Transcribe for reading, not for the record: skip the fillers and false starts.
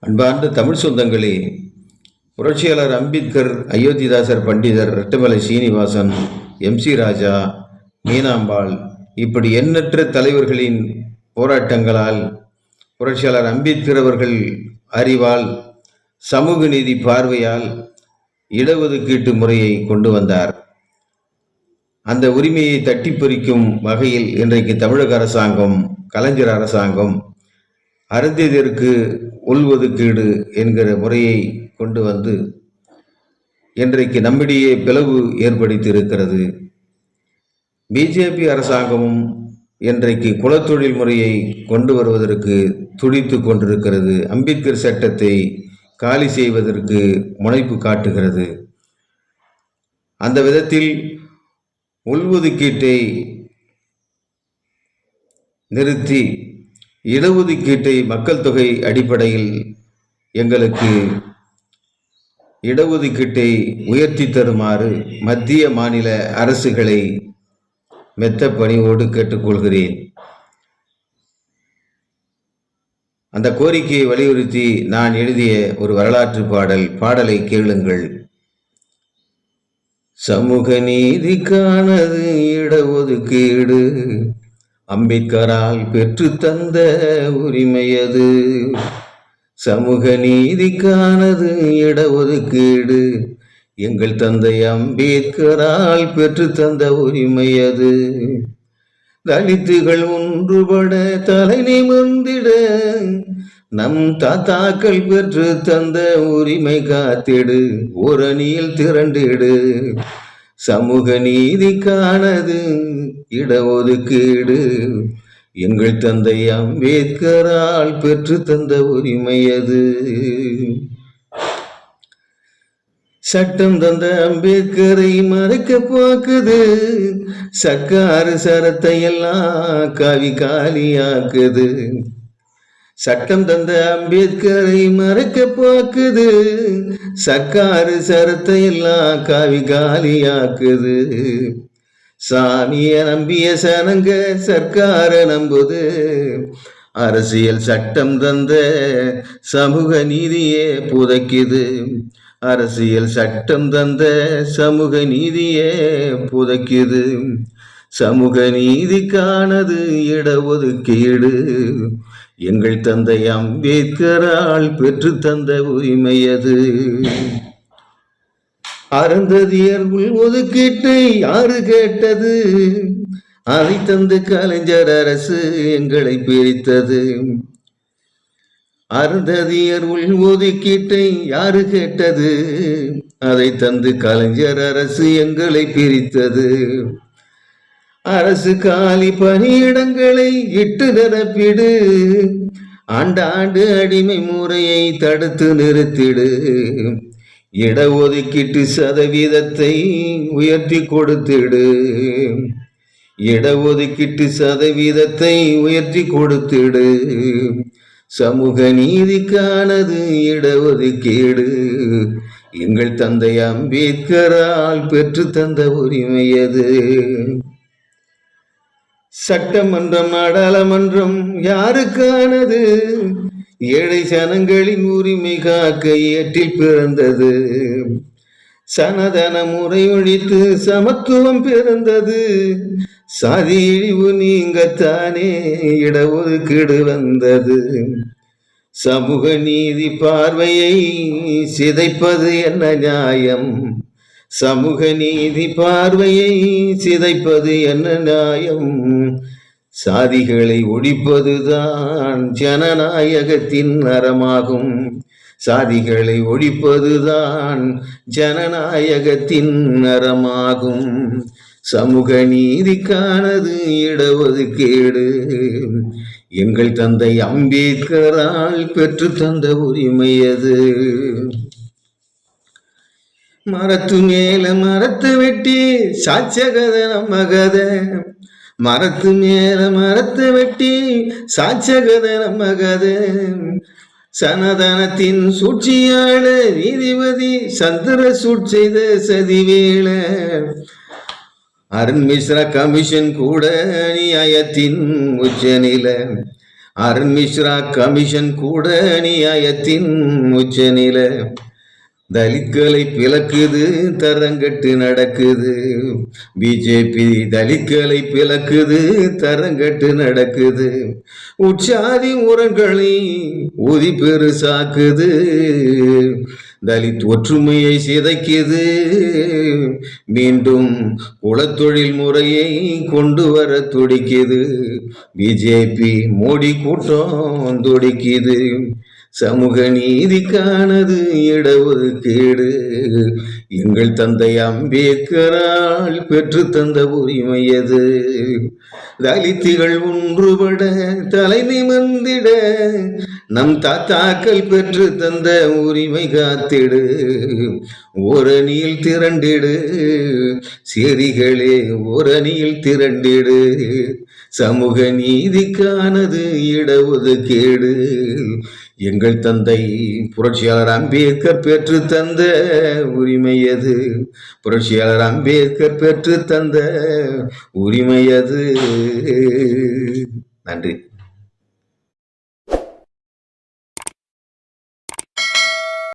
அன்பார்ந்த தமிழ் சொந்தங்களே, புரட்சியாளர் அம்பேத்கர், அயோத்திதாசர் பண்டிதர், ரெட்டமலை சீனிவாசன், MC ராஜா, மீனாம்பாள் இப்படி எண்ணற்ற தலைவர்களின் போராட்டங்களால் புரட்சியாளர் அம்பேத்கர் அவர்கள் அறிவால், சமூக நீதி பார்வையால் இடஒதுக்கீட்டு முறையை கொண்டு வந்தார். அந்த உரிமையை தட்டி பறிக்கும் வகையில் இன்றைக்கு தமிழக அரசாங்கம், கலைஞர் அரசாங்கம் அருந்ததியருக்கு உள்ஒதுக்கீடு என்கிற முறையை கொண்டு வந்து இன்றைக்கு நம்மிடையே பிளவு ஏற்படுத்தி இருக்கிறது. பிஜேபி அரசாங்கமும் இன்றைக்கு குலத்தொழில் முறையை கொண்டு வருவதற்கு துடித்து கொண்டிருக்கிறது. அம்பேத்கர் சட்டத்தை காலி செய்வதற்கு முனைப்பு காட்டுகிறது. அந்த விதத்தில் உள்ஒதுக்கீட்டை நிறுத்தி இடஒதுக்கீட்டை மக்கள் தொகை அடிப்படையில் எங்களுக்கு இடஒதுக்கீட்டை உயர்த்தி தருமாறு மத்திய மாநில அரசுகளை மெத்த பணிவோடு கேட்டுக்கொள்கிறேன். அந்த கோரிக்கையை வலியுறுத்தி நான் எழுதிய ஒரு வரலாற்று பாடலை கேளுங்கள். சமூக நீதிக்கானது இடஒதுக்கீடு, அம்பேத்கரால் பெற்று தந்த உரிமையது. சமூக நீதிக்கானது இடஒதுக்கீடு, எங்கள் தந்தை அம்பேத்கரால் பெற்று தந்த உரிமையது. தலித்துகள் ஒன்றுபட தலை நிமிர்ந்திட நம் தாத்தாக்கள் பெற்று தந்த உரிமை காத்திடு, ஒரு அணியில் திரண்டிடு. சமூக நீதிக்கானது இடஒதுக்கீடு, எங்கள் தந்தை அம்பேத்கரால் பெற்று தந்த உரிமையது. சட்டம் தந்த அம்பேத்கரை மறைக்க பார்க்குது, சர்க்காரு சரத்தை எல்லாம் காவி காலியாக்குது. சட்டம் தந்த அம்பேத்கரை மறைக்க பார்க்குது, சர்க்காரு சரத்தை எல்லாம் காவி காலியாக்குது. சாமிய நம்பிய சனங்க சர்க்கார நம்புது, அரசியல் சட்டம் தந்த சமூக நீதியே புதைக்குது. அரசியல் சட்டம் தந்த சமூக நீதியே புதைக்குது. சமூக நீதிக்கானது இடஒதுக்கீடு, எங்கள் தந்தை அம்பேத்கரால் பெற்று தந்த உரிமையது. அருந்ததியர் உள்ஒதுக்கீட்டை யாரு கேட்டது? அதை தந்து கலைஞர் அரசு எங்களை பிரித்தது. அருந்ததியர் உள்ஒதுக்கீட்டை யாரு கேட்டது? அதை தந்து கலைஞர் அரசு எங்களை பிரித்தது. அரசு காலி பணியிடங்களை இட்டு நிரப்பிடு, ஆண்டாண்டு அடிமை முறையை தடுத்து நிறுத்திடு. இடஒதுக்கீட்டு சதவீதத்தை உயர்த்தி கொடுத்திடு. இடஒதுக்கீட்டு சதவீதத்தை உயர்த்தி கொடுத்திடு. சமூக நீதிக்கானது இடஒதுக்கீடு, எங்கள் தந்தை அம்பேத்கரால் பெற்று தந்த உரிமையது. சட்டமன்றம் நாடாளுமன்றம் யாருக்கானது? ஏழை ஜனங்களின் உரிமை காக்க ஏற்றில் பிறந்தது. சனதன முறை ஒழித்து சமத்துவம் பிறந்தது. சாதி இழிவு நீங்கத்தானே இடஒதுக்கீடு வந்தது. சமூக நீதி பார்வையை சிதைப்பது என்ன நியாயம்? சமூக நீதி பார்வையை சிதைப்பது என்ன நியாயம்? சாதிகளை ஒழிப்பதுதான் ஜனநாயகத்தின் அறமாகும். சாதிகளை ஒழிப்பதுதான் ஜனநாயகத்தின் அறமாகும். சமூக நீதிக்கானது இடஒதுக்கீடு, எங்கள் தந்தை அம்பேத்கரால் பெற்று தந்த உரிமையது. மரத்து மேல மரத்து வெட்டி சாட்சகத நம்ம கதை. மரத்து மேல மரத்து வெட்டி சாட்சகத நம்ம கதை. சனதனத்தின் சூழ்ச்சியாள நீதிபதி சந்திரசூட் செய்த சதிவேள. அருண் மிஸ்ரா கமிஷன் கூட நியாயத்தின் உச்சநிலை. அருண் மிஸ்ரா கமிஷன் கூட நியாயத்தின் உச்சநில. தலித்களை பிளக்குது, தரங்கட்டு நடக்குது. பிஜேபி தலித்களை பிளக்குது, தரங்கட்டு நடக்குது. உற்சாதி உரங்களை ஊதி பெருசாக்குது. தலித் ஒற்றுமையை சிதைக்குது. மீண்டும் குலத்தொழில் முறையை கொண்டு வர துடிக்குது. பிஜேபி மோடி கூட்டம் துடிக்குது. சமூக நீதிக்கானது இடஒதுக்கீடு. எங்கள் தந்தை அம்பேத்கரால் பெற்று தந்த உரிமை அது. தலித்துகள் ஒன்றுபட தலை நிமிர்ந்திட நம் தாத்தாக்கள் பெற்று தந்த உரிமை காத்திடு. ஓரணியில் திரண்டிடு செரிகளே, ஓரணியில் திரண்டிடு. சமூக நீதிக்கானது இடஒதுக்கீடு. எங்கள் தந்தை புரட்சியாளர் அம்பேத்கர் பெற்று தந்த உரிமை அது. புரட்சியாளர் அம்பேத்கர் பெற்று தந்த உரிமை அது. நன்றி.